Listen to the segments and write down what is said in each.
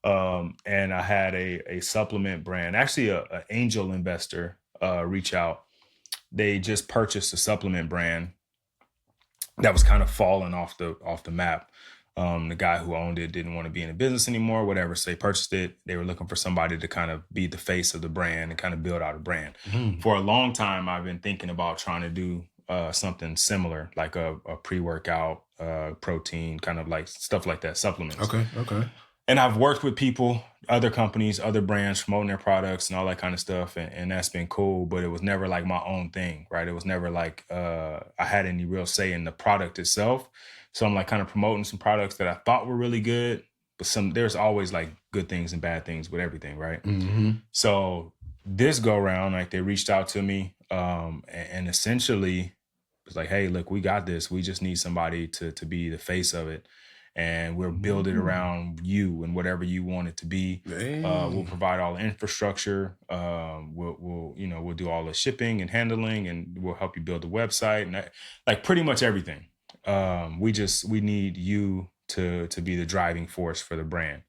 And I had a supplement brand, actually a angel investor, reach out. They just purchased a supplement brand that was kind of falling off the map. The guy who owned it didn't want to be in the business anymore, whatever. So they purchased it. They were looking for somebody to kind of be the face of the brand and kind of build out a brand. For a long time, I've been thinking about trying to do something similar, like a pre-workout, protein, kind of like stuff like that, supplements. Okay. And I've worked with people, other companies, other brands promoting their products and all that kind of stuff. And that's been cool, but it was never like my own thing, right? It was never like I had any real say in the product itself. So I'm like kind of promoting some products that I thought were really good, but there's always like good things and bad things with everything, right? So this go round, like they reached out to me and essentially it's like, hey, look, we got this. We just need somebody to be the face of it. And we'll build it around you and whatever you want it to be. We'll provide all the infrastructure. We'll do all the shipping and handling, and we'll help you build the website and like pretty much everything. We need you to be the driving force for the brand.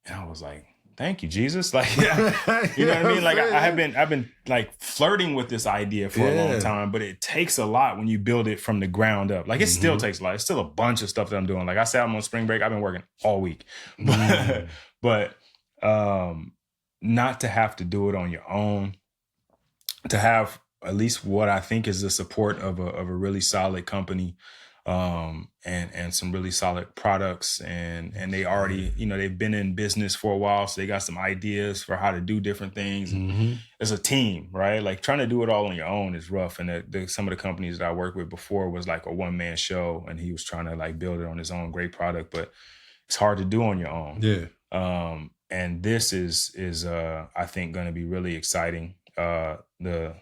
And I was like, thank you, Jesus. Like, you know what I mean? Like I've been like flirting with this idea for a long time, but it takes a lot when you build it from the ground up. Like it still takes a lot. It's still a bunch of stuff that I'm doing. Like I said, I'm on spring break. I've been working all week, but not to have to do it on your own, to have at least what I think is the support of a really solid company. And some really solid products and they already, they've been in business for a while. So they got some ideas for how to do different things. As a team, right? Like trying to do it all on your own is rough. And some of the companies that I worked with before was like a one-man show and he was trying to like build it on his own great product, but it's hard to do on your own. Yeah. And this is I think going to be really exciting. The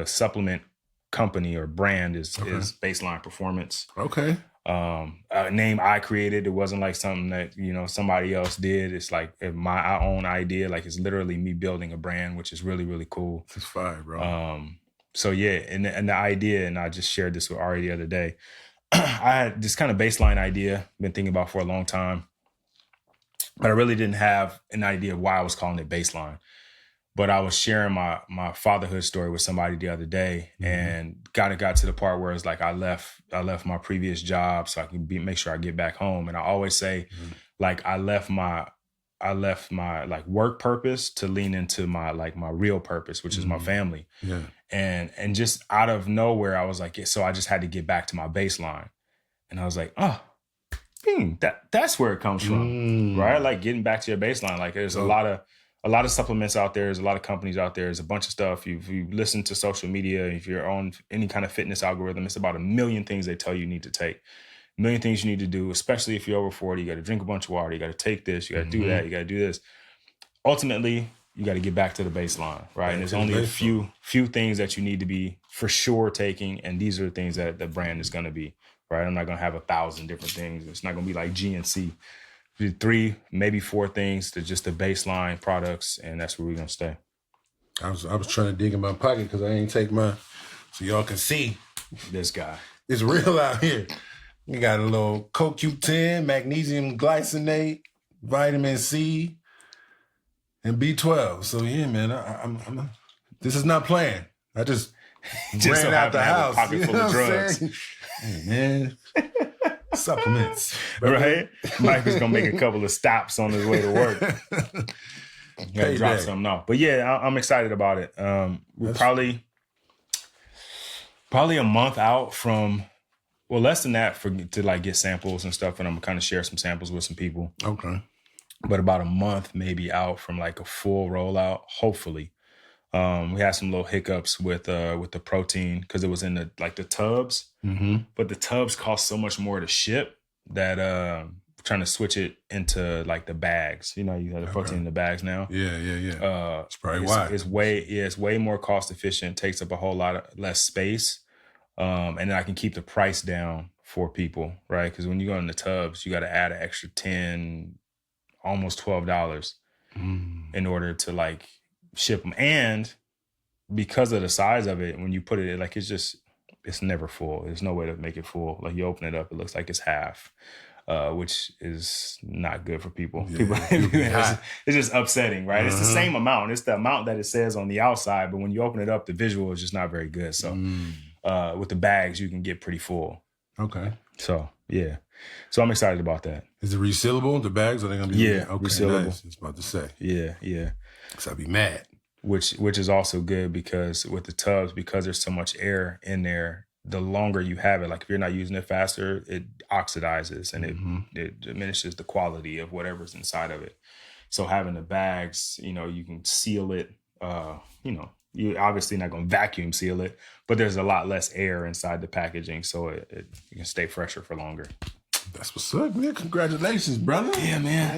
supplement company or brand is Baseline Performance. Okay. A name I created. It wasn't like something that, somebody else did. It's like my own idea. Like it's literally me building a brand, which is really, really cool. It's fire, bro. So yeah, and the idea, and I just shared this with Ari the other day. I had this kind of baseline idea, been thinking about for a long time, but I really didn't have an idea of why I was calling it Baseline. But I was sharing my fatherhood story with somebody the other day, and got to the part where it's like I left my previous job so I can make sure I get back home. And I always say, like I left my like work purpose to lean into my real purpose, which is my family. Yeah. And just out of nowhere, I was like, so I just had to get back to my baseline, and I was like, that's where it comes from, right? Like getting back to your baseline. Like there's a lot of supplements out there. There's a lot of companies out there. There's a bunch of stuff. If you listen to social media, if you're on any kind of fitness algorithm, it's about 1 million things they tell you need to take. 1 million things you need to do, especially if you're over 40. You got to drink a bunch of water. You got to take this. You got to do that. You got to do this. Ultimately, you got to get back to the baseline, right? And there's only a few things that you need to be for sure taking. And these are the things that the brand is going to be, right? I'm not going to have 1,000 different things. It's not going to be like GNC. 3, maybe 4 things to just the baseline products, and that's where we're gonna stay. I was trying to dig in my pocket because I ain't take mine, so y'all can see this guy. It's real out here. You got a little CoQ10, magnesium glycinate, vitamin C, and B12. So yeah, man, I'm this is not playing. I just ran out the house. A pocket full of drugs. Hey, man. Supplements. Right? Mike is going to make a couple of stops on his way to work. Gotta drop something off. But yeah, I'm excited about it. We're probably a month out from, well, less than that to like get samples and stuff. And I'm going to kind of share some samples with some people. Okay. But about a month maybe out from like a full rollout, hopefully. We had some little hiccups with the protein because it was in the tubs, but the tubs cost so much more to ship that trying to switch it into like the bags. You have the protein in the bags now. Yeah. It's probably why. It's way more cost efficient. Takes up a whole lot less space, and then I can keep the price down for people, right? Because when you go in the tubs, you got to add an extra $10, almost $12 in order to like ship them. And because of the size of it, when you put it like it's never full. There's no way to make it full. Like you open it up, it looks like it's half. which is not good for people. Yeah, People, it'll be hot. it's just upsetting, right? It's the Uh-huh. same amount. It's the amount that it says on the outside, but when you open it up, the visual is just not very good. So with the bags, you can get pretty full. Okay. So yeah. So I'm excited about that. Is it resealable? The bags, are they gonna be? Yeah, okay, resealable. Nice. I was about to say. Yeah, yeah. So I'd be mad. Which is also good because with the tubs, because there's so much air in there, the longer you have it, like if you're not using it faster, it oxidizes and it diminishes the quality of whatever's inside of it. So having the bags, you know, you can seal it. You know, you're obviously not going to vacuum seal it, but there's a lot less air inside the packaging, so it can stay fresher for longer. That's what's up, man. Congratulations, brother. Yeah, man.